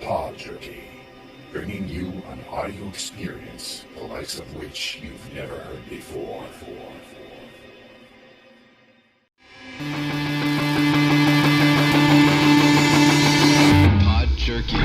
Pod Jerky, bringing you an audio experience the likes of which you've never heard before. Pod Jerky.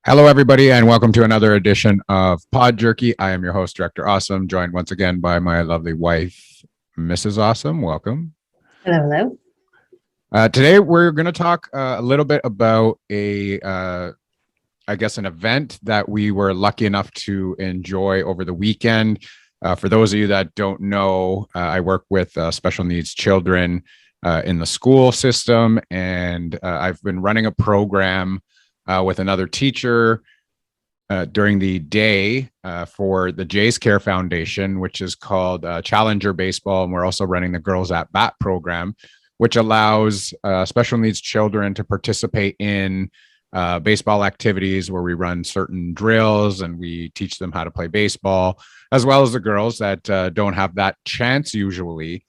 Hello, everybody, and welcome to another edition of Pod Jerky. I am your host, Director Awesome, joined once again by my lovely wife, Mrs. Awesome. Welcome. Hello. Today, we're going to talk a little bit about an event that we were lucky enough to enjoy over the weekend. For those of you that don't know, I work with special needs children in the school system, and I've been running a program with another teacher during the day for the Jays Care Foundation, which is called Challenger Baseball. And we're also running the Girls at Bat program, which allows special needs children to participate in baseball activities where we run certain drills and we teach them how to play baseball, as well as the girls that don't have that chance usually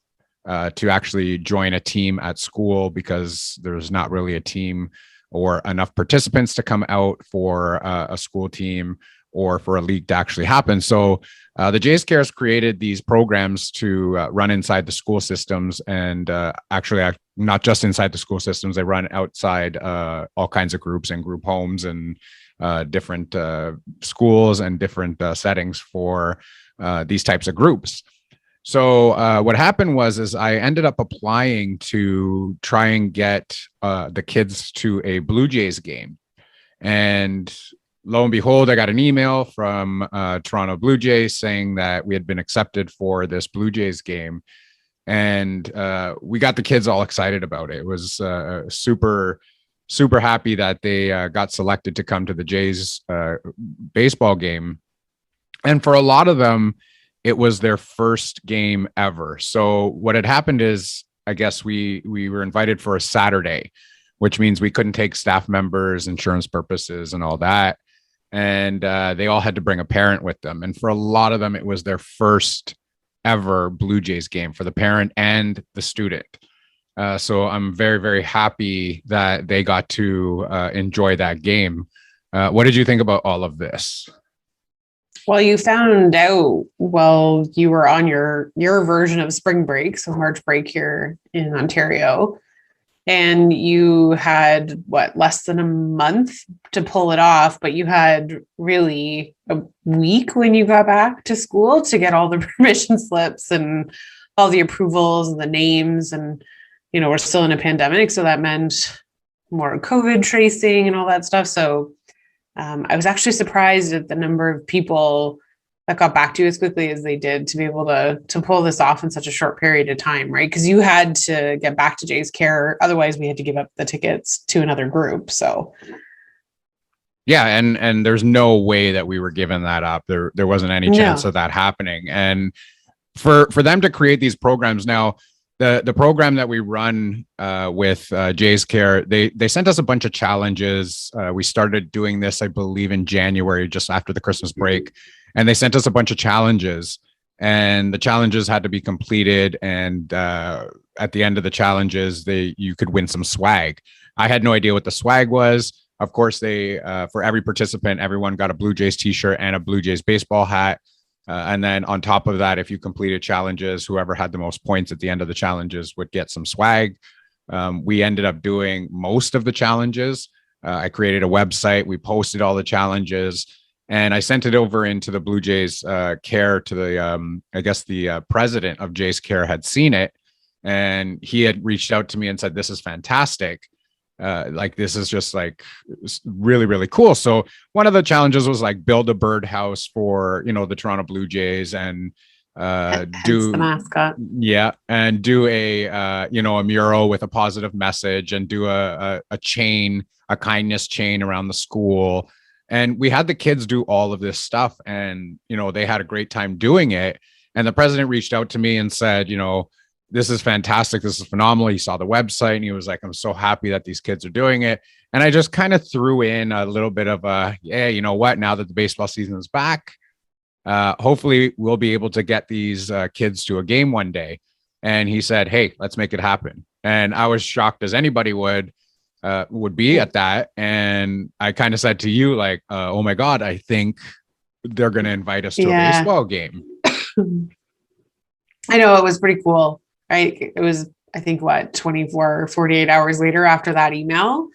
to actually join a team at school because there's not really a team or enough participants to come out for a school team or for a league to actually happen. So the Jays Care has created these programs to run inside the school systems, and actually not just inside the school systems, they run outside all kinds of groups and group homes and different schools and different settings for these types of groups. So what happened was I ended up applying to try and get the kids to a Blue Jays game. And lo and behold, I got an email from Toronto Blue Jays saying that we had been accepted for this Blue Jays game. And we got the kids all excited about it. It was super happy that they got selected to come to the Jays baseball game. And for a lot of them, it was their first game ever. So what had happened is, I guess we were invited for a Saturday, which means we couldn't take staff members, insurance purposes and all that. And they all had to bring a parent with them. And for a lot of them, it was their first ever Blue Jays game for the parent and the student. So I'm very, very happy that they got to enjoy that game. What did you think about all of this? Well, you found out while you were on your version of spring break, so March break here in Ontario, and you had less than a month to pull it off, but you had really a week when you got back to school to get all the permission slips and all the approvals and the names. And, we're still in a pandemic, so that meant more COVID tracing and all that stuff. So I was actually surprised at the number of people that got back to you as quickly as they did to be able to pull this off in such a short period of time, right? Because you had to get back to Jays Care. Otherwise, we had to give up the tickets to another group. So, yeah, and there's no way that we were giving that up. There wasn't any chance of that happening. And for them to create these programs now, the program that we run with Jays Care, they sent us a bunch of challenges. We started doing this, I believe, in January, just after the Christmas break. And they sent us a bunch of challenges. And the challenges had to be completed. And at the end of the challenges, you could win some swag. I had no idea what the swag was. Of course, they for every participant, everyone got a Blue Jays t-shirt and a Blue Jays baseball hat. And then on top of that, if you completed challenges, whoever had the most points at the end of the challenges would get some swag. We ended up doing most of the challenges. I created a website. We posted all the challenges, and I sent it over into the Blue Jays Care to the president of Jays Care had seen it, and he had reached out to me and said, "This is fantastic. This is just really, really cool." So one of the challenges was build a birdhouse for, the Toronto Blue Jays and do the mascot. Yeah. And do a mural with a positive message and do a chain, a kindness chain around the school. And we had the kids do all of this stuff, and, you know, they had a great time doing it. And the president reached out to me and said, you know, this is fantastic. This is phenomenal. He saw the website and he was like, I'm so happy that these kids are doing it. And I just kind of threw in a little bit of a, yeah, you know what, now that the baseball season is back, hopefully we'll be able to get these kids to a game one day. And he said, hey, let's make it happen. And I was shocked as anybody would be at that. And I kind of said to you, like, oh my God, I think they're going to invite us to a baseball game. I know, it was pretty cool, right? It was, I think, what, 24 or 48 hours later after that email,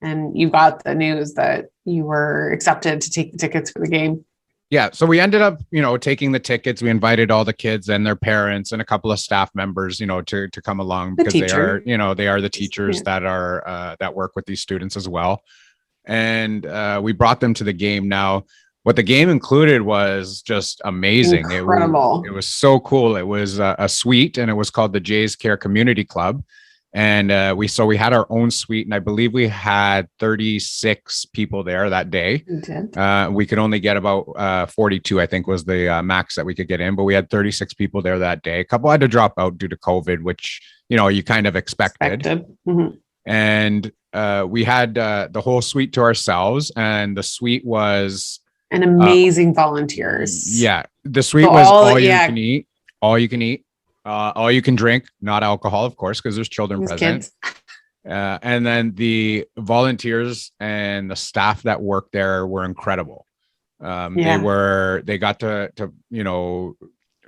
and you got the news that you were accepted to take the tickets for the game. Yeah. So we ended up, you know, taking the tickets. We invited all the kids and their parents and a couple of staff members, you know, to come along, because they are, you know, they are the teachers that are, that work with these students as well. And we brought them to the game. Now, what the game included was just amazing. Incredible. It was so cool. It was a suite, and it was called the Jays Care Community Club. And we had our own suite, and I believe we had 36 people there that day. We could only get about 42, I think was the max that we could get in, but we had 36 people there that day. A couple had to drop out due to COVID, which, you know, you kind of expected. Mm-hmm. And we had the whole suite to ourselves, and the suite was and amazing volunteers. Yeah, the suite was all you can eat, all you can eat. All you can drink, not alcohol, of course, because there's children present. And then the volunteers and the staff that worked there were incredible. They got to, you know,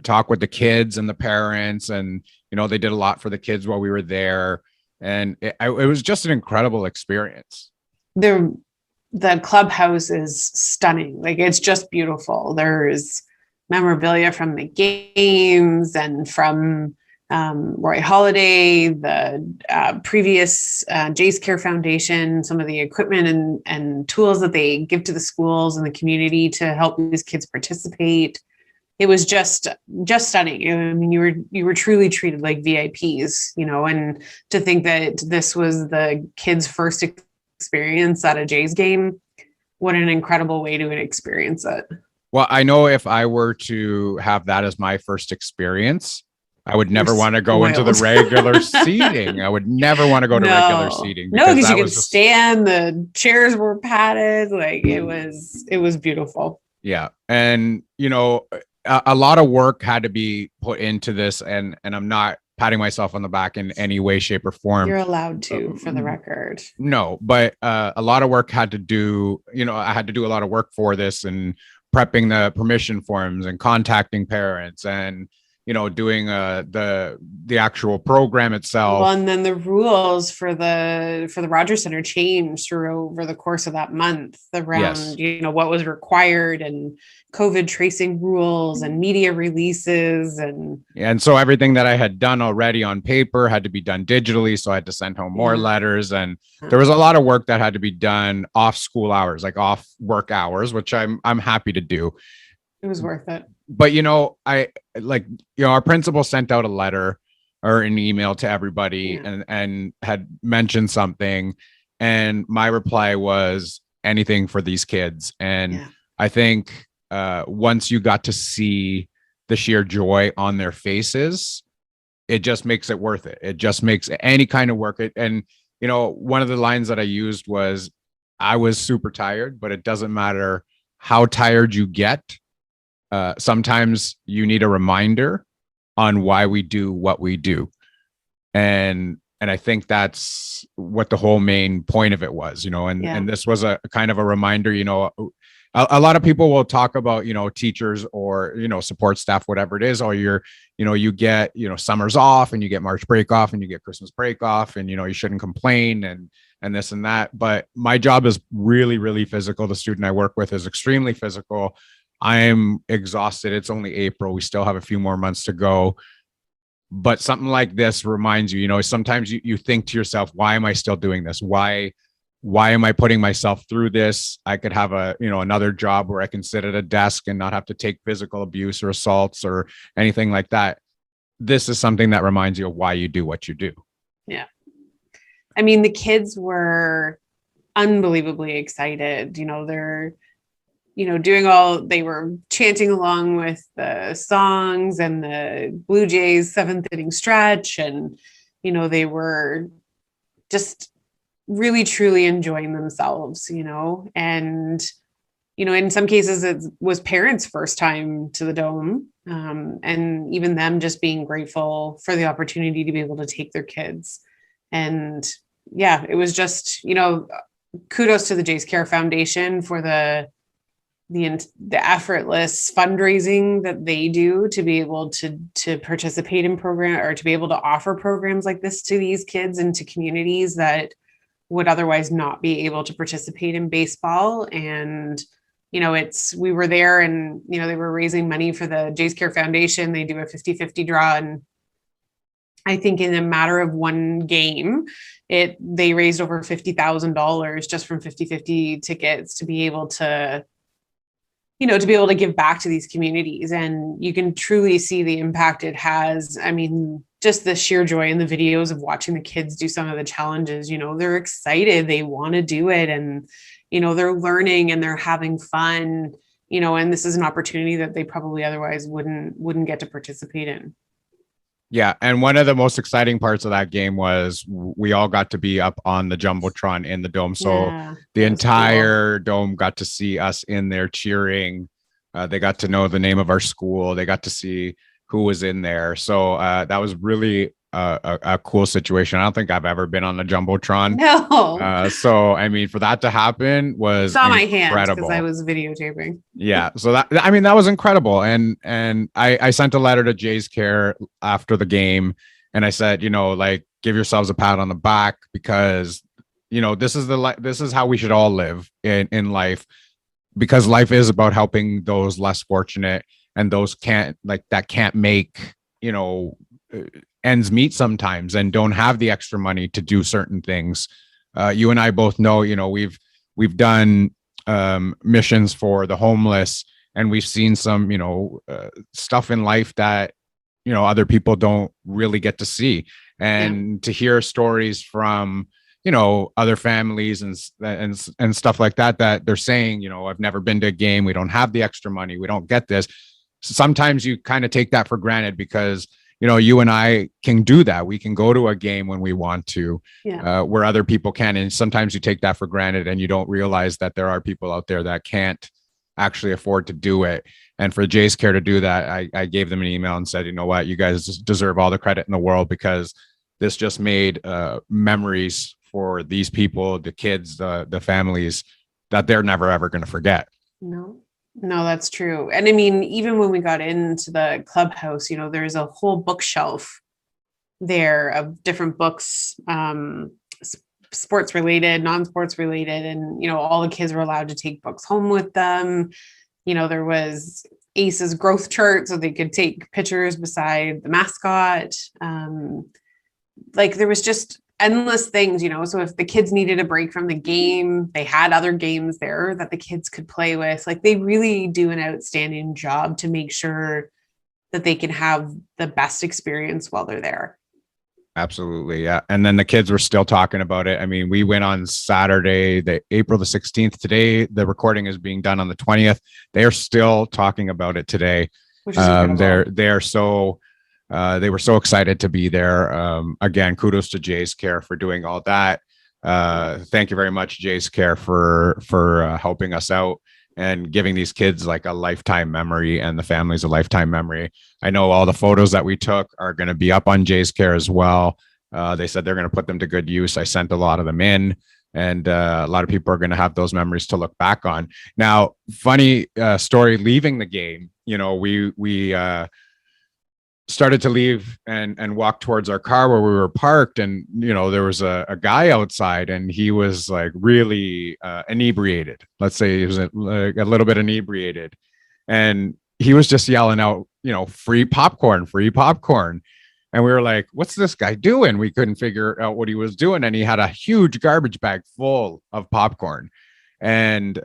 talk with the kids and the parents, and, you know, they did a lot for the kids while we were there. And it was just an incredible experience. The clubhouse is stunning. Like, it's just beautiful. There's memorabilia from the games and from Roy Halladay, the previous Jays Care Foundation, some of the equipment and tools that they give to the schools and the community to help these kids participate. It was just stunning. I mean, you were truly treated like VIPs, you know, and to think that this was the kids' first experience at a Jays game, what an incredible way to experience it. Well, I know if I were to have that as my first experience, I would never want to go into the regular seating. I would never want to go to regular seating. No, because you could stand, the chairs were padded. Like, it was beautiful. Yeah. And, you know, a lot of work had to be put into this, and I'm not patting myself on the back in any way, shape, or form. You're allowed to, for the record. No, but a lot of work had to do, you know, I had to do a lot of work for this, and prepping the permission forms and contacting parents, and, you know, doing the actual program itself. Well, and then the rules for the Rogers Center changed over the course of that month around, you know, what was required, and COVID tracing rules and media releases. And so everything that I had done already on paper had to be done digitally. So I had to send home more letters, and there was a lot of work that had to be done off school hours, like off work hours, which I'm happy to do. It was worth it. But, you know, our principal sent out a letter or an email to everybody and had mentioned something. And my reply was anything for these kids. And I think once you got to see the sheer joy on their faces, it just makes it worth it. It just makes any kind of work. And, you know, one of the lines that I used was, I was super tired, but it doesn't matter how tired you get. Sometimes you need a reminder on why we do what we do. And I think that's what the whole main point of it was, you know, and this was a kind of a reminder. You know, a lot of people will talk about, you know, teachers or, you know, support staff, whatever it is, or you get, you know, summers off, and you get March break off, and you get Christmas break off, and, you know, you shouldn't complain and this and that. But my job is really, really physical. The student I work with is extremely physical. I'm exhausted. It's only April. We still have a few more months to go. But something like this reminds you, you know, sometimes you think to yourself, why am I still doing this? Why am I putting myself through this? I could have another job where I can sit at a desk and not have to take physical abuse or assaults or anything like that. This is something that reminds you of why you do what you do. Yeah. I mean, the kids were unbelievably excited. You know, they were chanting along with the songs and the Blue Jays 7th inning stretch. And, they were just really, truly enjoying themselves, and, in some cases it was parents' first time to the Dome. And even them just being grateful for the opportunity to be able to take their kids. And yeah, it was just, kudos to the Jays Care Foundation for the effortless fundraising that they do to be able to participate in program, or to be able to offer programs like this to these kids and to communities that would otherwise not be able to participate in baseball. And, we were there, and, they were raising money for the Jays Care Foundation. They do a 50-50 draw. And I think in a matter of one game, they raised over $50,000 just from 50-50 tickets to be able to, to be able to give back to these communities. And you can truly see the impact it has. I mean, just the sheer joy in the videos of watching the kids do some of the challenges, they're excited, they want to do it. And, they're learning and they're having fun, and this is an opportunity that they probably otherwise wouldn't get to participate in. Yeah. And one of the most exciting parts of that game was we all got to be up on the Jumbotron in the Dome. So the entire Dome got to see us in there cheering. They got to know the name of our school. They got to see who was in there. So that was really a cool situation. I don't think I've ever been on the Jumbotron. No. So, I mean, for that to happen was saw my incredible. hands because I was videotaping. Yeah. So that was incredible. And I sent a letter to Jays Care after the game, and I said, give yourselves a pat on the back, because, this is how we should all live in life, because life is about helping those less fortunate and those can't make, ends meet sometimes and don't have the extra money to do certain things. You and I both know, we've done missions for the homeless, and we've seen some, stuff in life that, other people don't really get to see. And to hear stories from, other families and stuff like that they're saying, I've never been to a game. We don't have the extra money. We don't get this. Sometimes you kind of take that for granted because, you and I can do that. We can go to a game when we want to, where other people can. And sometimes you take that for granted and you don't realize that there are people out there that can't actually afford to do it. And for Jays Care to do that, I gave them an email and said, you know what, you guys deserve all the credit in the world, because this just made memories for these people, the kids, the families, that they're never, ever going to forget. No, that's true. And I mean, even when we got into the clubhouse, there's a whole bookshelf there of different books, sports related, non-sports related. And, all the kids were allowed to take books home with them. There was ACE's growth chart, so they could take pictures beside the mascot. There was just endless things, so if the kids needed a break from the game, they had other games there that the kids could play with. They really do an outstanding job to make sure that they can have the best experience while they're there. Absolutely. Yeah. And then the kids were still talking about it. I mean, we went on Saturday, April the 16th. Today, the recording is being done on the 20th. They are still talking about it today. Which is they were so excited to be there. Again, kudos to Jays Care for doing all that. Thank you very much, Jays Care, for helping us out and giving these kids a lifetime memory, and the families a lifetime memory. I know all the photos that we took are going to be up on Jays Care as well. They said they're going to put them to good use. I sent a lot of them in, and a lot of people are going to have those memories to look back on. Now, funny story, leaving the game, we started to leave and walk towards our car where we were parked. And, there was a guy outside, and he was really inebriated. Let's say he was a little bit inebriated. And he was just yelling out, free popcorn, free popcorn. And we were like, what's this guy doing? We couldn't figure out what he was doing. And he had a huge garbage bag full of popcorn. And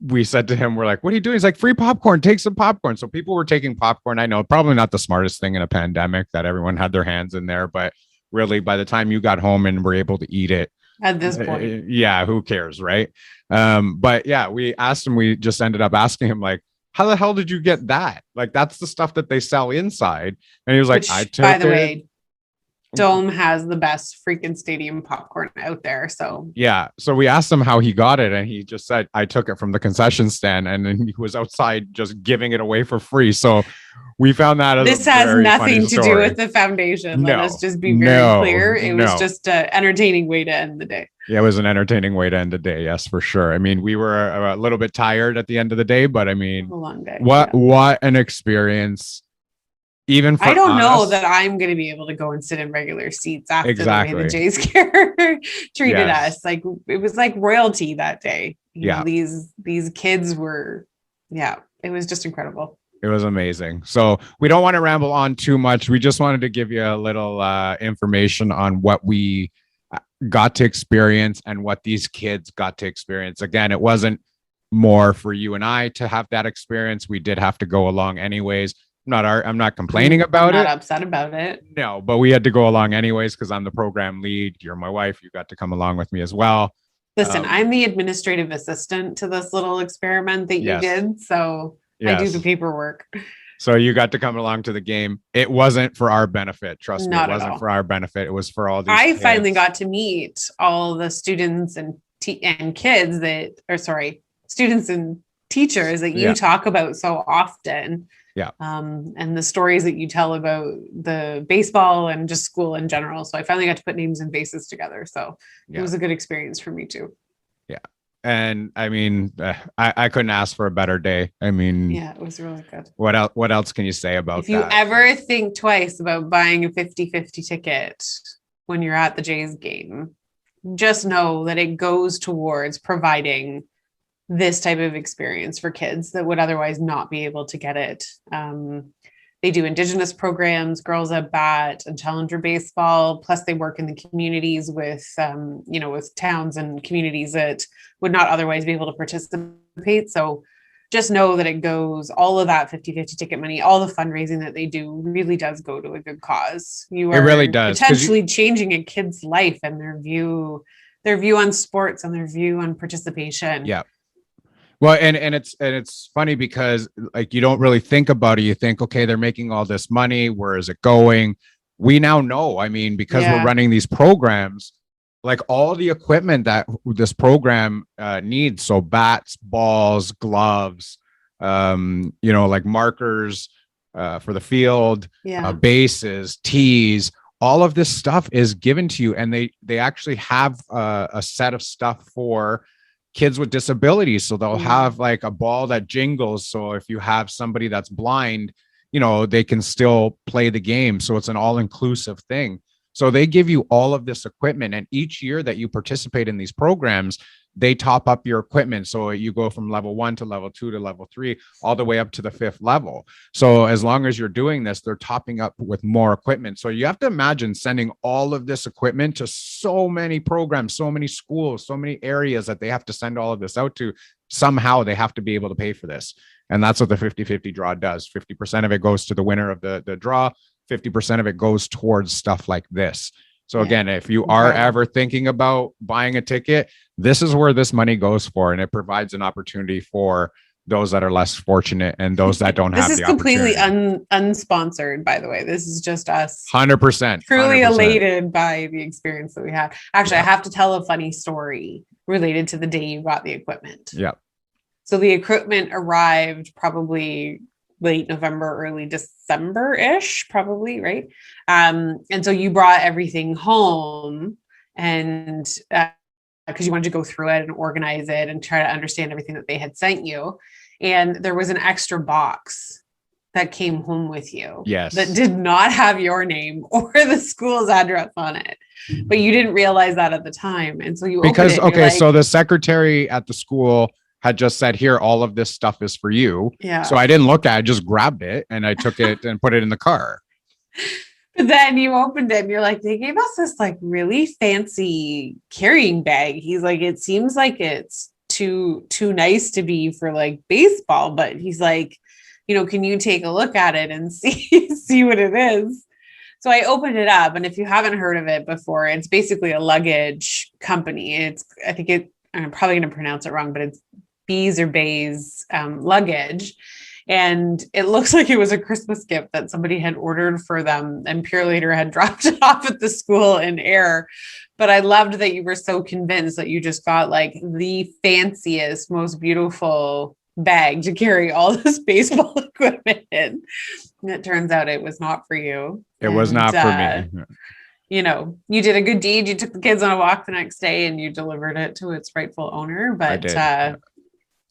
we said to him, we're like, what are you doing? He's like, free popcorn, take some popcorn. So people were taking popcorn. I know, probably not the smartest thing in a pandemic that everyone had their hands in there, but really by the time you got home and were able to eat it, At this point. Yeah, who cares, right? But yeah, we asked him, we just ended up asking him, like, how the hell did you get that? Like, that's the stuff that they sell inside. And he was like, Which, I took by the it. way, Dome has the best freaking stadium popcorn out there. So Yeah. So we asked him how he got it, and he just said, I took it from the concession stand, and then he was outside just giving it away for free. So we found that as this has nothing to do with the foundation. Let us just be very clear. It was just an entertaining way to end the day. Yeah, it was an entertaining way to end the day. Yes, for sure. I mean, we were a little bit tired at the end of the day, but I mean, A long day. what an experience. Even for I don't know us. that I'm going to be able to go and sit in regular seats after Exactly. the way the Jays treated us. Like, it was like royalty that day. You know, these kids were, it was just incredible. It was amazing. So we don't want to ramble on too much. We just wanted to give you a little information on what we got to experience and what these kids got to experience. Again, it wasn't more for you and I to have that experience. We did have to go along anyways. I'm not complaining about it. Not upset about it. No, but we had to go along anyways because I'm the program lead. You're my wife. You got to come along with me as well. Listen, I'm the administrative assistant to this little experiment that you did. So I do the paperwork. So you got to come along to the game. It wasn't for our benefit. Trust me, it wasn't for our benefit. It was for all these kids. Finally got to meet all the students and kids students and teachers that you talk about so often. Yeah. And the stories that you tell about the baseball and just school in general. So I finally got to put names and faces together. So it was a good experience for me too. Yeah. And I mean, I couldn't ask for a better day. I mean, yeah, it was really good. What else can you say about that? If you ever think twice about buying a 50-50 ticket when you're at the Jays game, just know that it goes towards providing this type of experience for kids that would otherwise not be able to get it. They do Indigenous programs, Girls at Bat and Challenger Baseball. Plus they work in the communities with, with towns and communities that would not otherwise be able to participate. So just know that it goes, all of that 50-50 ticket money, all the fundraising that they do really does go to a good cause. It really does. Potentially changing a kid's life and their view on sports and their view on participation. Yeah. Well, and it's funny because like you don't really think about it. You think, okay, they're making all this money. Where is it going? We now know. I mean, because we're running these programs, like all the equipment that this program needs. So bats, balls, gloves, like markers for the field, bases, tees. All of this stuff is given to you, and they actually have a set of stuff for kids with disabilities. So they'll have like a ball that jingles. So if you have somebody that's blind, they can still play the game. So it's an all-inclusive thing. So they give you all of this equipment. And each year that you participate in these programs, they top up your equipment. So you go from level 1 to level 2 to level 3, all the way up to the 5th level. So as long as you're doing this, they're topping up with more equipment. So you have to imagine sending all of this equipment to so many programs, so many schools, so many areas that they have to send all of this out to. Somehow they have to be able to pay for this. And that's what the 50-50 draw does. 50% of it goes to the winner of the draw. 50% of it goes towards stuff like this. So again, if you are ever thinking about buying a ticket, this is where this money goes for, and it provides an opportunity for those that are less fortunate and those that don't have the opportunity. This is completely unsponsored, by the way. This is just us 100%. Truly elated by the experience that we had. Actually, I have to tell a funny story related to the day you got the equipment. Yeah. So the equipment arrived probably late November, early December-ish, probably, right? And so you brought everything home, and because you wanted to go through it and organize it and try to understand everything that they had sent you. And there was an extra box that came home with you. Yes. That did not have your name or the school's address on it. But you didn't realize that at the time. And so you so the secretary at the school had just said, here, all of this stuff is for you. Yeah. So I didn't look at it, I just grabbed it and I took it and put it in the car. But then you opened it and you're like, they gave us this like really fancy carrying bag. He's like, it seems like it's too nice to be for like baseball, but he's like, can you take a look at it and see what it is? So I opened it up, and if you haven't heard of it before, it's basically a luggage company. I'm probably going to pronounce it wrong, but it's Bees or Bays luggage. And it looks like it was a Christmas gift that somebody had ordered for them, and Pure Leader had dropped it off at the school in air. But I loved that you were so convinced that you just got like the fanciest, most beautiful bag to carry all this baseball equipment in. And it turns out it was not for you. It was not for me. You know, you did a good deed. You took the kids on a walk the next day and you delivered it to its rightful owner. But it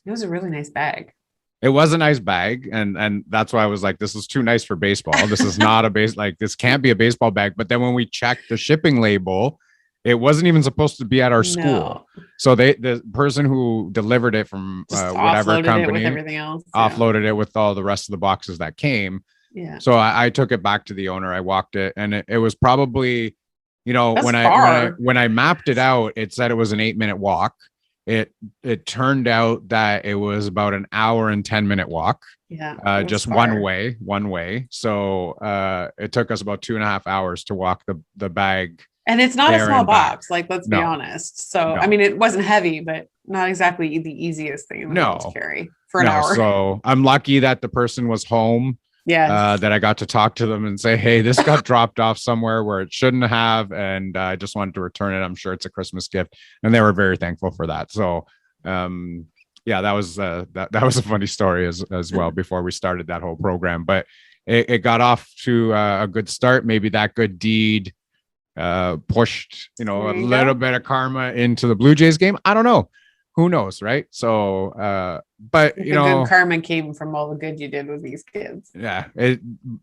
was a really nice bag. It was a nice bag. And that's why I was like, this is too nice for baseball. This is not this can't be a baseball bag. But then when we checked the shipping label, it wasn't even supposed to be at our school. No. So the person who delivered it from whatever company with everything else, offloaded it with all the rest of the boxes that came. Yeah. So I took it back to the owner. I walked it, and it was probably, That's when I mapped it out, it said it was an 8-minute walk. It turned out that it was about an hour and 10-minute walk. Yeah. Just one way. So it took us about 2.5 hours to walk the bag. And it's not a small box, like, let's be honest. So, I mean, it wasn't heavy, but not exactly the easiest thing in the world to carry for an hour. So I'm lucky that the person was home. Yeah. That I got to talk to them and say, hey, this got dropped off somewhere where it shouldn't have. And I just wanted to return it. I'm sure it's a Christmas gift. And they were very thankful for that. So, that was that was a funny story as well before we started that whole program. But it got off to a good start. Maybe that good deed pushed a little bit of karma into the Blue Jays game. I don't know, who knows, right? So but the good karma came from all the good you did with these kids. Yeah,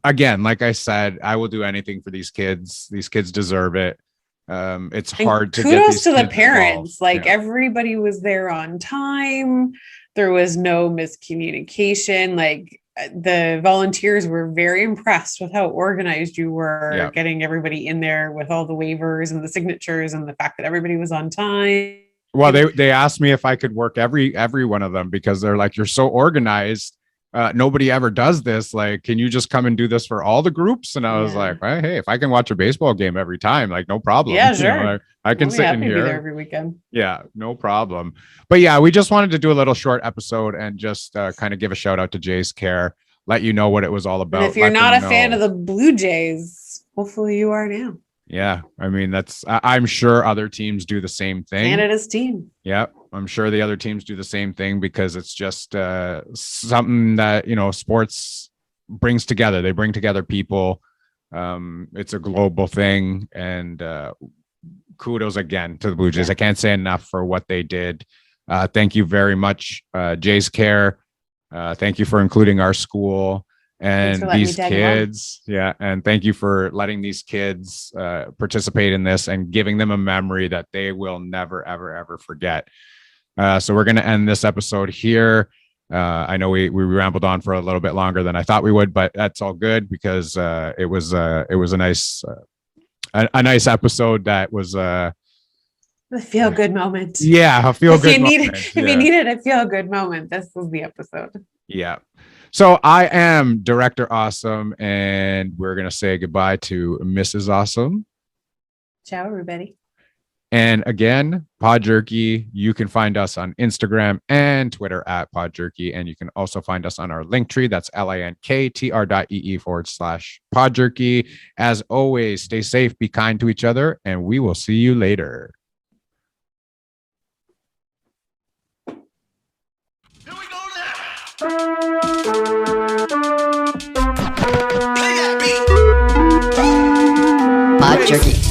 again, like I said, I will do anything for these kids deserve it. It's hard to get kudos to the parents involved. Everybody was there on time. There was no miscommunication. The volunteers were very impressed with how organized you were, getting everybody in there with all the waivers and the signatures and the fact that everybody was on time. Well, they asked me if I could work every one of them because they're like, you're so organized. Nobody ever does this. Like, can you just come and do this for all the groups? And I was like, well, hey, if I can watch a baseball game every time, no problem. Yeah, sure. I can sit in here. Be there every weekend. Yeah, no problem. But yeah, we just wanted to do a little short episode and just kind of give a shout out to Jays Care, let you know what it was all about. And if you're not a fan of the Blue Jays, hopefully you are now. Yeah, I mean, I'm sure other teams do the same thing. Canada's team. Yeah, I'm sure the other teams do the same thing because it's just something that, sports brings together. They bring together people. It's a global thing. And kudos again to the Blue Jays. I can't say enough for what they did. Thank you very much, Jays Care. Thank you for including our school. And these kids, and thank you for letting these kids participate in this and giving them a memory that they will never, ever, ever forget. So we're going to end this episode here. I know we rambled on for a little bit longer than I thought we would, but that's all good because it was a nice episode that was a feel good moment. Yeah, a feel good moment. If you needed a feel good moment, this was the episode. Yeah. So I am Director Awesome, and we're going to say goodbye to Mrs. Awesome. Ciao, everybody. And again, Pod Jerky, you can find us on Instagram and Twitter at Pod Jerky. And you can also find us on our link tree. That's linktr.ee/Pod Jerky. As always, stay safe, be kind to each other, and we will see you later. Pod Jerky.